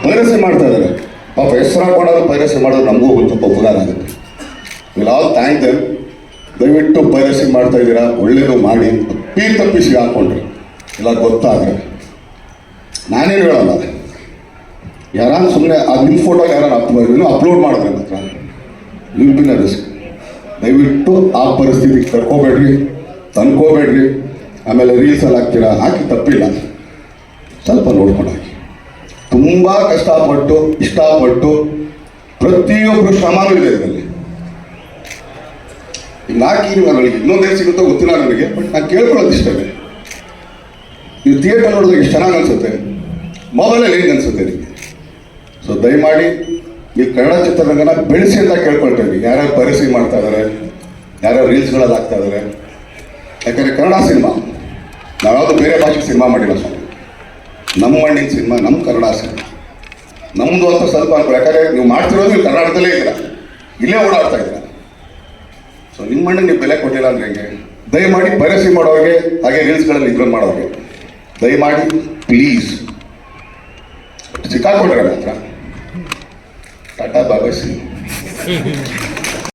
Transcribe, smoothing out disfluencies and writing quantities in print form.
Piracy ಮಾಡ್ತಾ ಇದ್ದಾರೆ. ಪಾಪ ಹೆಸರು ಹಾಕೊಂಡಾದ್ರು ಪೈರಸಿ ಮಾಡೋದು ನಮಗೂ ಸ್ವಲ್ಪ ಪುರಾಣ ಆಗುತ್ತೆ. Will all thank them. ದಯವಿಟ್ಟು ಪೈರಸಿ ಮಾಡ್ತಾ ಇದ್ದೀರಾ, ಒಳ್ಳೇದು ಮಾಡಿ. ತಪ್ಪಿಸಿ ಹಾಕೊಂಡ್ರಿ ಇಲ್ಲ ಗೊತ್ತಾದ್ರೆ ನಾನೇನು ಹೇಳಲ್ಲ. ಯಾರು ಸುಮ್ಮನೆ ನಿಮ್ಮ ಫೋಟೋ ಯಾರು ಅಪ್ಲೋಡ್ ಮಾಡಿದ್ರೆ ಮಾತ್ರ ವಿಲ್ ಬಿ ನ ರಿಸ್ಕ್. ದಯವಿಟ್ಟು ಆ ಪರಿಸ್ಥಿತಿಗೆ ಕರ್ಕೋಬೇಡ್ರಿ, ತಂದ್ಕೋಬೇಡ್ರಿ. ಆಮೇಲೆ ರೀಲ್ಸಲ್ಲಿ ಹಾಕ್ತೀರಾ, ಹಾಕಿ ತಪ್ಪಿಲ್ಲ, ಸ್ವಲ್ಪ ನೋಡ್ಕೊಂಡು ಹಾಕಿ. ತುಂಬ ಕಷ್ಟಪಟ್ಟು ಇಷ್ಟಪಟ್ಟು ಪ್ರತಿಯೊಬ್ಬರು ಶ್ರಮನೂ ಇದೆ ಇದರಲ್ಲಿ. ಈಗ ಹಾಕಿ ನನಗೆ ಇನ್ನೊಂದೇನು ಸಿಗುತ್ತೋ ಗೊತ್ತಿಲ್ಲ ನನಗೆ, ಬಟ್ ನಾನು ಕೇಳ್ಕೊಳ್ಳೋದು ಇಷ್ಟೇ. ನೀವು ಥಿಯೇಟರ್ ನೋಡಿದಾಗ ಎಷ್ಟು ಚೆನ್ನಾಗಿ ಅನಿಸುತ್ತೆ, ಮೊಬೈಲಲ್ಲಿ ಹೆಂಗೆ ಅನಿಸುತ್ತೆ ನಿಮಗೆ. ಸೊ ದಯಮಾಡಿ ನೀವು ಕನ್ನಡ ಚಿತ್ರರಂಗನ ಬೆಳೆಸಿ ಅಂತ ಕೇಳ್ಕೊಳ್ತಾ ಇದ್ದೀವಿ. ಯಾರ್ಯಾರು ಪರಿಸ್ಥಿತಿ ಮಾಡ್ತಾ ಇದ್ದಾರೆ, ಯಾರ್ಯಾರು ರೀಲ್ಸ್ಗಳಲ್ಲಿ ಹಾಕ್ತಾ ಇದ್ದಾರೆ. ಯಾಕಂದರೆ ಕನ್ನಡ ಸಿನಿಮಾ, ನಾವ್ಯಾವುದು ಬೇರೆ ಭಾಷೆ ಸಿನಿಮಾ ಮಾಡಿಲ್ಲ ಸ್ವಾಮಿ. ನಮ್ಮ ಮಣ್ಣಿನ ಸಿನಿಮಾ, ನಮ್ಮ ಕನ್ನಡ ಸಿನಿಮಾ ನಮ್ಮದು ಅಂತ ಸ್ವಲ್ಪ ಅನ್ಕೋ. ಯಾಕಂದರೆ ನೀವು ಮಾಡ್ತಿರೋದು ನೀವು ಕರ್ನಾಟಕದಲ್ಲೇ ಇದ್ದೀರಾ, ಇಲ್ಲೇ ಓಡಾಡ್ತಾ ಇದ್ದೀರಾ. ಸೊ ನಿಮ್ಮ ಮಣ್ಣಿಗೆ ನೀವು ಬೆಲೆ ಕೊಟ್ಟಿಲ್ಲ ಅಂದರೆ ಹೆಂಗೆ. ದಯಮಾಡಿ ಪೈರಸಿ ಮಾಡೋರಿಗೆ, ಹಾಗೆ ರೀಲ್ಸ್ಗಳಲ್ಲಿ ಇದ್ರಲ್ಲಿ ಮಾಡೋರಿಗೆ ದಯಮಾಡಿ ಪ್ಲೀಸ್ ಸಿಕ್ಕಾಕೊಂಡ್ರೆ ಮಾತ್ರ ಟಾಟಾ ಬಾಬಾ ಸಿ